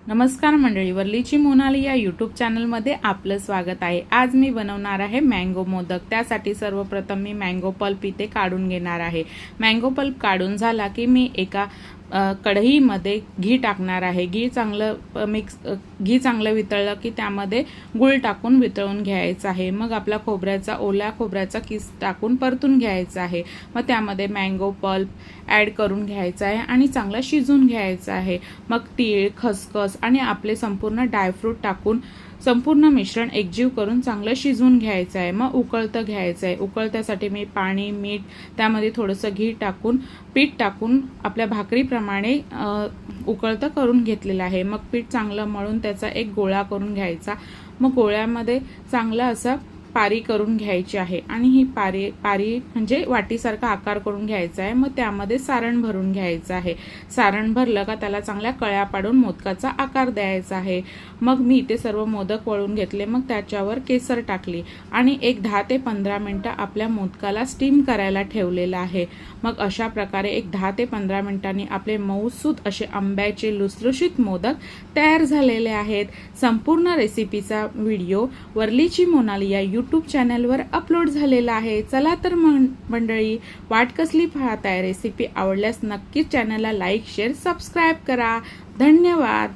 नमस्कार मंडळी, वरलीची मोनाली या यूट्यूब चॅनलमध्ये आपलं स्वागत आहे। आज मी बनवणार आहे मँगो मोदक। त्यासाठी सर्वप्रथम मी मँगो पल्प इथे काढून घेणार आहे। मँगो पल्प काढून झाला की मी एका कढईमध्ये घी टाकणार आहे। घी चांगलं वितळलं की त्यामध्ये गूळ टाकून वितळून घ्यायचं आहे। मग आपला ओल्या खोबऱ्याचा किस टाकून परतून घ्यायचा आहे। मग त्यामध्ये मँगो पल्प ॲड करून घ्यायचा आहे आणि चांगला शिजवून घ्यायचा आहे। मग तीळ, खसखस आणि आपले संपूर्ण ड्रायफ्रूट टाकून संपूर्ण मिश्रण एकजीव करून चांगलं शिजवून घ्यायचं आहे। मग उकळतं घ्यायचं आहे। उकळत्यासाठी मी पाणी, मीठ, त्यामध्ये थोडंसं घी टाकून पीठ टाकून आपल्या भाकरीप्रमाणे उकळतं करून घेतलेलं आहे। मग पीठ चांगलं मळून त्याचा एक गोळा करून घ्यायचा। मग गोळ्यामध्ये चांगला असा पारी करून घ्यायची आहे आणि ही पारी म्हणजे वाटीसारखा आकार करून घ्यायचा आहे। मग त्यामध्ये सारण भरून घ्यायचं आहे। सारण भरलं का त्याला चांगल्या कळ्या पाडून मोदकाचा आकार द्यायचा आहे। मग मी इथे सर्व मोदक वळून घेतले। मग त्याच्यावर केसर टाकली आणि एक 10 ते 15 मिनिटं आपल्या मोदकाला स्टीम करायला ठेवलेलं आहे। मग अशा प्रकारे एक 10 ते 15 मिनिटांनी आपले मऊसूत असे आंब्याचे लुसलुशीत मोदक तयार झालेले आहेत। संपूर्ण रेसिपीचा व्हिडिओ वरलीची मोनाली या यूट्यूब चॅनलवर अपलोड झालेला आहे। चला तर मंडळी, वाट कसली पाहताय? रेसिपी आवडल्यास नक्कीच चॅनलला लाईक, शेअर, सबस्क्राईब करा। धन्यवाद।